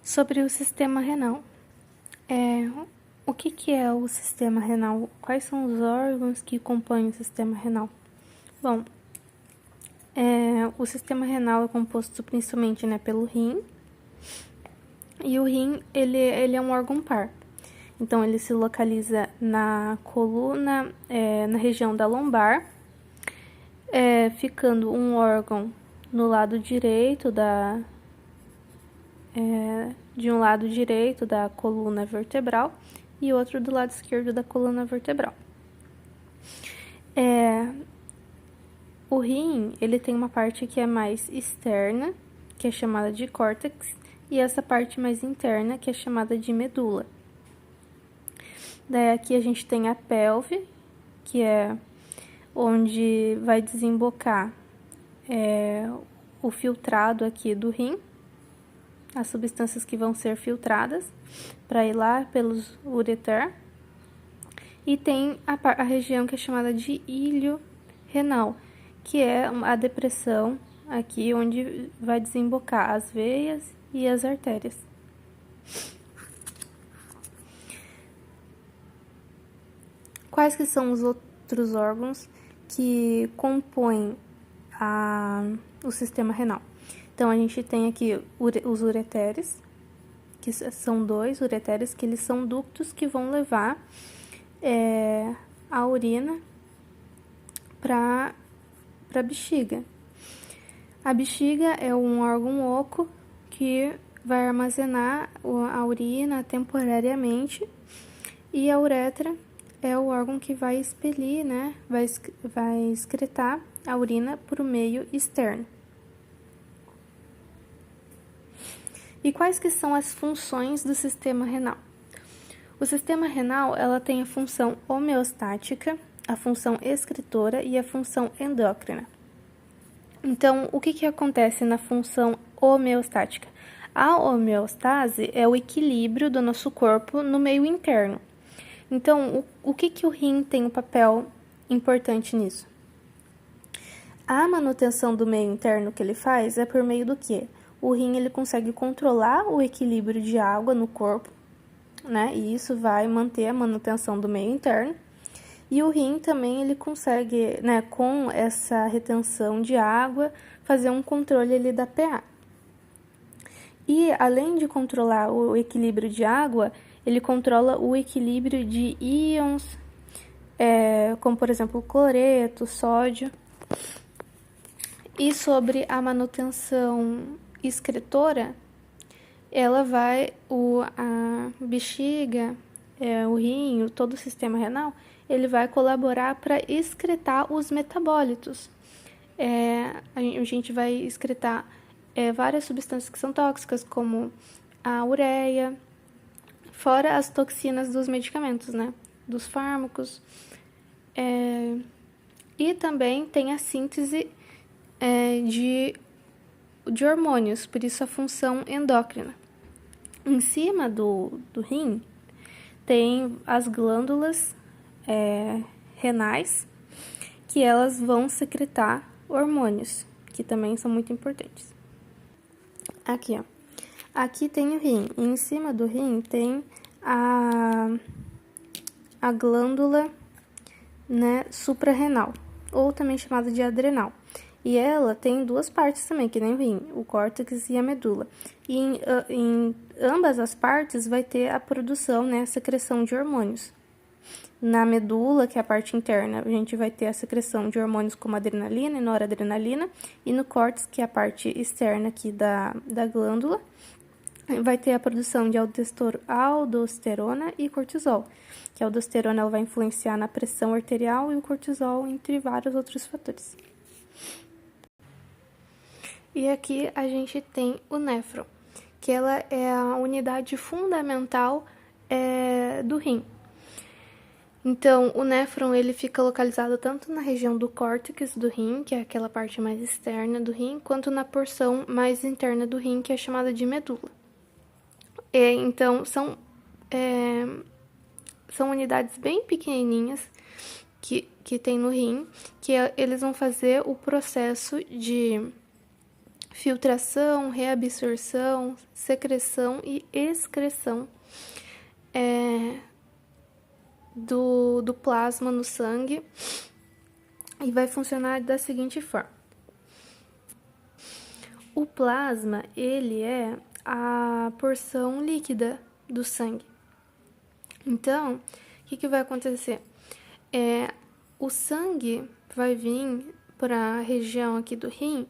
Sobre o sistema renal. O que é o sistema renal? Quais são os órgãos que compõem o sistema renal? Bom, o sistema renal é composto principalmente, pelo rim. E o rim, ele é um órgão par. Então, ele se localiza na coluna, na região da lombar, ficando um órgão no lado direito de um lado direito da coluna vertebral e outro do lado esquerdo da coluna vertebral. O rim, ele tem uma parte que é mais externa, que é chamada de córtex, e essa parte mais interna, que é chamada de medula. Daí aqui a gente tem a pelve, que é onde vai desembocar o filtrado aqui do rim, as substâncias que vão ser filtradas para ir lá pelos ureter. E tem a região que é chamada de ilho renal, que é a depressão aqui onde vai desembocar as veias e as artérias. Quais que são os outros órgãos que compõem o sistema renal? Então, a gente tem aqui os ureteres, que são 2 ureteres, que eles são ductos que vão levar a urina para a bexiga. A bexiga é um órgão oco que vai armazenar a urina temporariamente, e a uretra é o órgão que vai expelir, vai excretar a urina por meio externo. E quais que são as funções do sistema renal? O sistema renal, ela tem a função homeostática, a função excretora e a função endócrina. Então, o que acontece na função homeostática? A homeostase é o equilíbrio do nosso corpo no meio interno. Então, o que o rim tem um papel importante nisso? A manutenção do meio interno que ele faz é por meio do quê? O rim, ele consegue controlar o equilíbrio de água no corpo, e isso vai manter a manutenção do meio interno. E o rim também, ele consegue, com essa retenção de água, fazer um controle ali da pH. E, além de controlar o equilíbrio de água, ele controla o equilíbrio de íons, como, por exemplo, cloreto, sódio. E sobre a manutenção excretora, ela vai, a bexiga, o rim, todo o sistema renal, ele vai colaborar para excretar os metabólitos. A gente vai excretar várias substâncias que são tóxicas, como a ureia, fora as toxinas dos medicamentos, dos fármacos. E também tem a síntese de hormônios, por isso a função endócrina. Em cima do rim tem as glândulas renais, que elas vão secretar hormônios, que também são muito importantes. Aqui, aqui tem o rim, e em cima do rim tem a glândula suprarrenal, ou também chamada de adrenal. E ela tem 2 partes também, que nem o rim, o córtex e a medula. E em ambas as partes vai ter a produção, a secreção de hormônios. Na medula, que é a parte interna, a gente vai ter a secreção de hormônios como adrenalina e noradrenalina. E no córtex, que é a parte externa aqui da glândula, vai ter a produção de aldosterona e cortisol. Que a aldosterona ela vai influenciar na pressão arterial e o cortisol, entre vários outros fatores. E aqui a gente tem o néfron, que ela é a unidade fundamental do rim. Então, o néfron, ele fica localizado tanto na região do córtex do rim, que é aquela parte mais externa do rim, quanto na porção mais interna do rim, que é chamada de medula. Então, são unidades bem pequenininhas que tem no rim, que eles vão fazer o processo de filtração, reabsorção, secreção e excreção do plasma no sangue, e vai funcionar da seguinte forma. O plasma, ele é a porção líquida do sangue. Então, o que vai acontecer? O sangue vai vir para a região aqui do rim,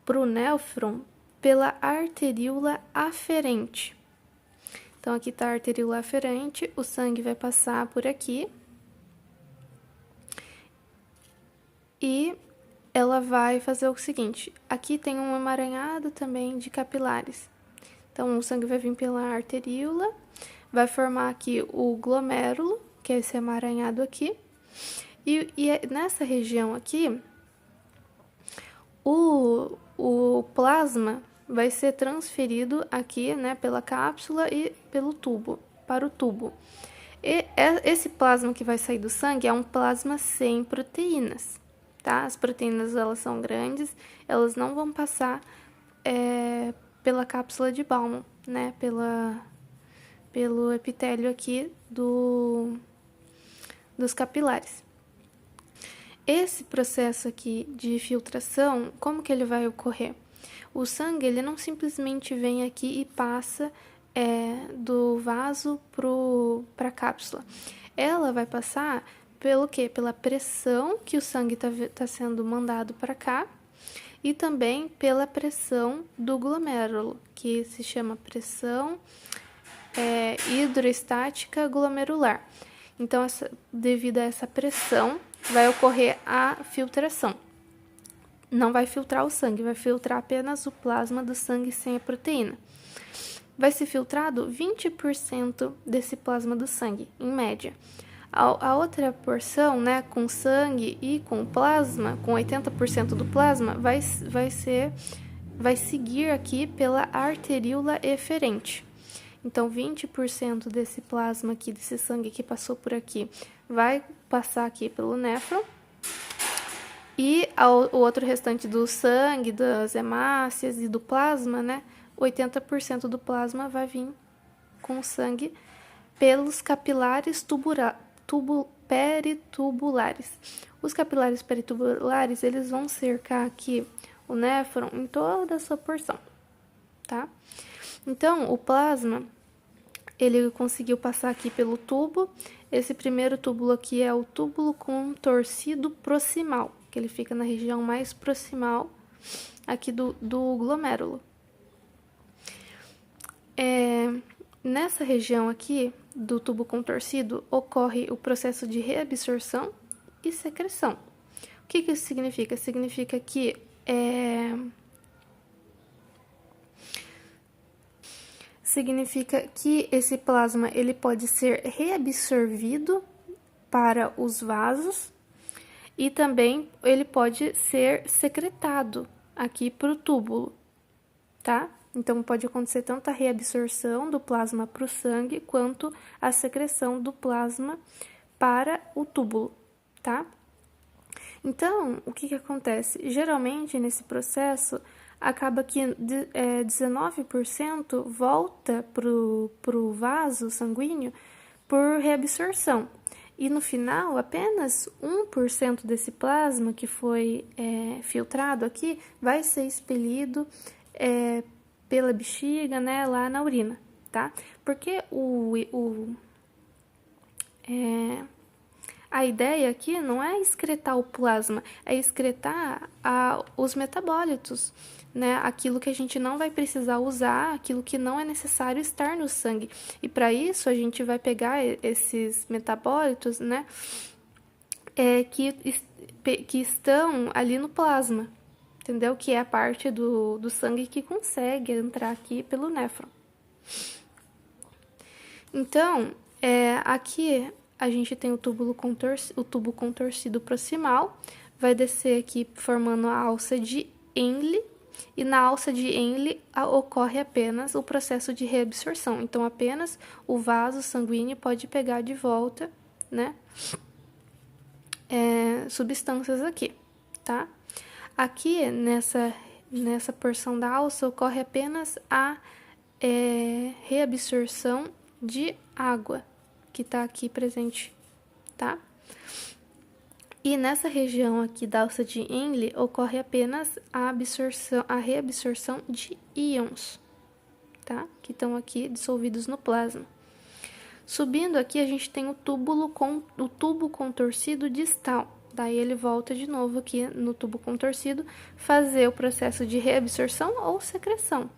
para o néfron, pela arteríola aferente. Então, aqui está a arteríola aferente, o sangue vai passar por aqui e ela vai fazer o seguinte: aqui tem um emaranhado também de capilares. Então, o sangue vai vir pela arteríola, vai formar aqui o glomérulo, que é esse emaranhado aqui, e nessa região aqui, o plasma vai ser transferido aqui, né, pela cápsula e pelo tubo, para o tubo. E esse plasma que vai sair do sangue é um plasma sem proteínas, tá? As proteínas, elas são grandes, elas não vão passar pela cápsula de Bowman, né, pelo epitélio aqui dos capilares. Esse processo aqui de filtração, como que ele vai ocorrer? O sangue, ele não simplesmente vem aqui e passa do vaso para a cápsula. Ela vai passar pelo quê? Pela pressão que o sangue tá sendo mandado para cá, e também pela pressão do glomérulo, que se chama pressão hidroestática glomerular. Então, devido a essa pressão, vai ocorrer a filtração. Não vai filtrar o sangue, vai filtrar apenas o plasma do sangue sem a proteína. Vai ser filtrado 20% desse plasma do sangue, em média. A outra porção, né, com sangue e com plasma, com 80% do plasma, vai seguir aqui pela arteríola eferente. Então, 20% desse plasma aqui, desse sangue que passou por aqui, vai passar aqui pelo néfron. E o outro restante do sangue, das hemácias e do plasma, né, 80% do plasma vai vir com sangue pelos capilares peritubulares. Os capilares peritubulares, eles vão cercar aqui o néfron em toda a sua porção, tá? Então, o plasma, ele conseguiu passar aqui pelo tubo. Esse primeiro túbulo aqui é o túbulo contorcido proximal, que ele fica na região mais proximal aqui do glomérulo. Nessa região aqui do tubo contorcido ocorre o processo de reabsorção e secreção. O que isso significa? Significa que esse plasma, ele pode ser reabsorvido para os vasos e também ele pode ser secretado aqui para o túbulo, tá? Então, pode acontecer tanto a reabsorção do plasma para o sangue, quanto a secreção do plasma para o túbulo, tá? Então, o que acontece? Geralmente, nesse processo, acaba que 19% volta pro vaso sanguíneo por reabsorção. E no final, apenas 1% desse plasma que foi filtrado aqui vai ser expelido pela bexiga, né, lá na urina, tá? Porque a ideia aqui não é excretar o plasma, é excretar os metabólitos, né? Aquilo que a gente não vai precisar usar, aquilo que não é necessário estar no sangue. E para isso a gente vai pegar esses metabólitos, né? Que estão ali no plasma, entendeu? Que é a parte do sangue que consegue entrar aqui pelo néfron. Então, aqui a gente tem o tubo contorcido proximal, vai descer aqui formando a alça de Henle, e na alça de Henle ocorre apenas o processo de reabsorção. Então, apenas o vaso sanguíneo pode pegar de volta, né, substâncias aqui, tá? Aqui, nessa porção da alça ocorre apenas a reabsorção de água, que está aqui presente, tá? E nessa região aqui da alça de Henle ocorre apenas a reabsorção de íons, tá? Que estão aqui dissolvidos no plasma. Subindo aqui, a gente tem o tubo contorcido distal. Daí ele volta de novo aqui no tubo contorcido, fazer o processo de reabsorção ou secreção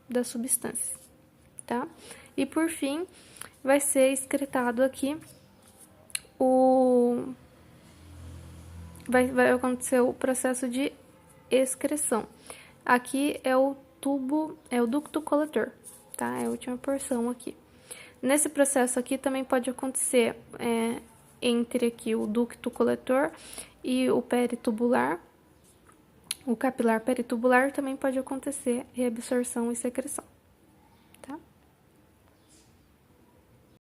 da substância, tá? E por fim, vai ser excretado aqui vai acontecer o processo de excreção. Aqui é o ducto coletor, tá? É a última porção aqui. Nesse processo aqui também pode acontecer entre aqui o ducto coletor e o peritubular, o capilar peritubular também pode acontecer reabsorção e secreção.